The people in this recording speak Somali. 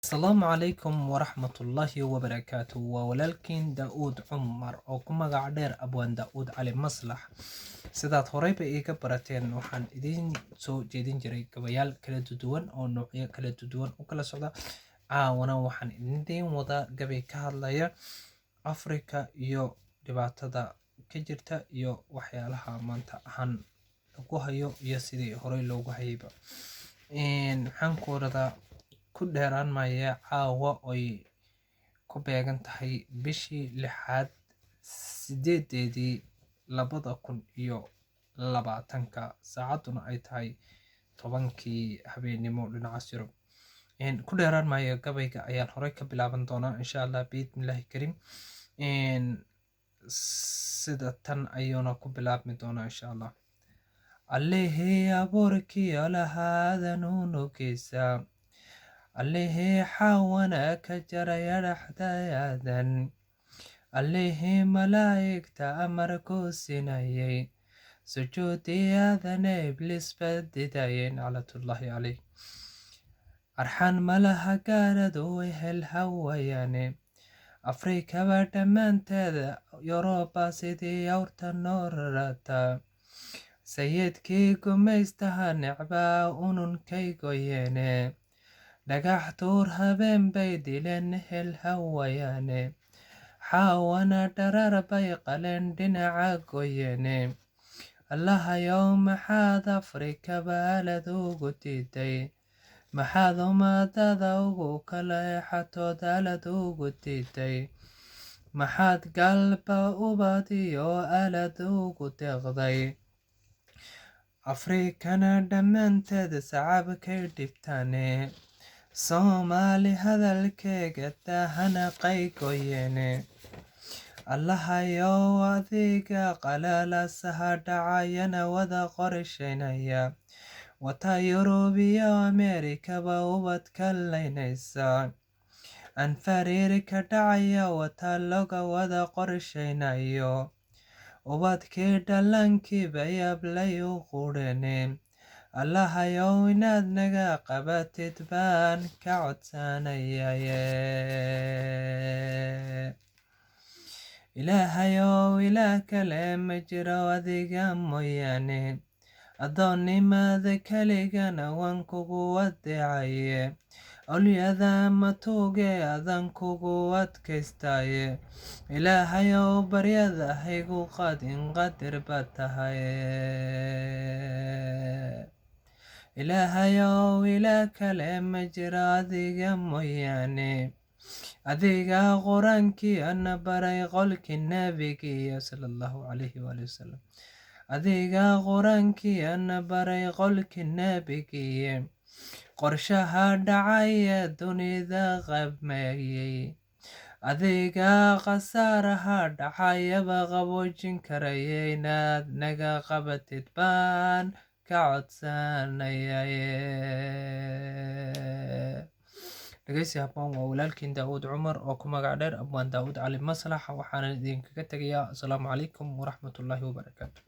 Asalaamu calaykum waraxmatullaahi wabarakaatuh. Waa walaalkiin Daa'uud Cumar oo ku magac dheer Abwaan Daa'uud Cali Maslax. Sidaad horeyba iiga barateen, waxaan idiin soo jeedin jiray gabayaal kala duwan oo noocyo kala duwan u kala socda. Caawana waxaan idiin wadaa gabay ka hadlaya Afrika iyo dhibaatada ka jirta iyo waxyaalaha maanta ahaan lagu hayo iyo sidii horey loogu hayayba. Waxaan ku waradaa ku dheeraan maya caawa oy ku beegan tahay bishii 6aad 8deedii 2020 saacaduna ay tahay 10kii habeenimo dhinaca Yurub. Ku dheeraan maya gabayga ayaan horey ka bilaaban doonaa insha Allah biidmillaahi kariim. Sida tan ayuuna ku bilaabmi doonaa insha Allah. Allihii abuurkiyo lahaadan unugisa, allihii xawana ka jaraya dhaxdayaadan, allihii malaa'igta amar ku sinayay, sujuudiyaadan iblis badidayeen naclatullaahi calayh. Arxan malaha gaaradu wehel hawayaane, Afrikaba dhammaanteeda Yurooba sidii awrta noo rarata, sayidkii gumaystaha necbaa ununkay goyeene, dhagax tuur habeen bay dileen hel hawayaane, xawana dharar bay qaleen dhinaca goyeene. Allahayow maxaad Afrika baalad ugu diiday, maxaad ummadada ugu kala exatood aalad ugu diiday, maxaad galba ubad iyo aalad ugu deeqday. Afrikana dhammaanteed sacabkay dhibtaane, Soomaali hadalkeega dahana qaygoyeene. Allahayow adiga qalalasaha dhacayana wada qorshaynaya, wata Yurub iyo Ameerikaba ubadka laynaysa, aan fariirka dhacaya wata loga wada qorshaynayo, ubadkii dhallaankiiba yablay u qudheene. Allahayow inaad naga qabatid baan ka codsanayaye. Ilaahayow ilaah kale ma jiro adiga mooyaane, addoonnimada keligana waan kugu wadeecaye, awliyada matuuge adan kugu adkaystaye. Ilaahayow baryada haygu qadin qadir baad tahaye. Ilaahayow ilaah kale ma jiro adiga mooyaane, adiga quraankiina baray qolkii nabigiya sallallahu alayhi wasallam, adiga quraankiina baray qolkii nabigiya, qorshaha dhacaya dunida qabmayay, adiga khasaaraha dhacayaba qaboojin karaya, inaad naga qabatid baan ka codsanayaye. dhegeysi habboon. Waa walaalkiin Daa'uud Cumar oo ku magac dheer Abwaan Daa'uud Cali Maslax. Waxaan idinkaga tegayaa asalaamu calaykum waraxmatullaahi wabarakaatuh.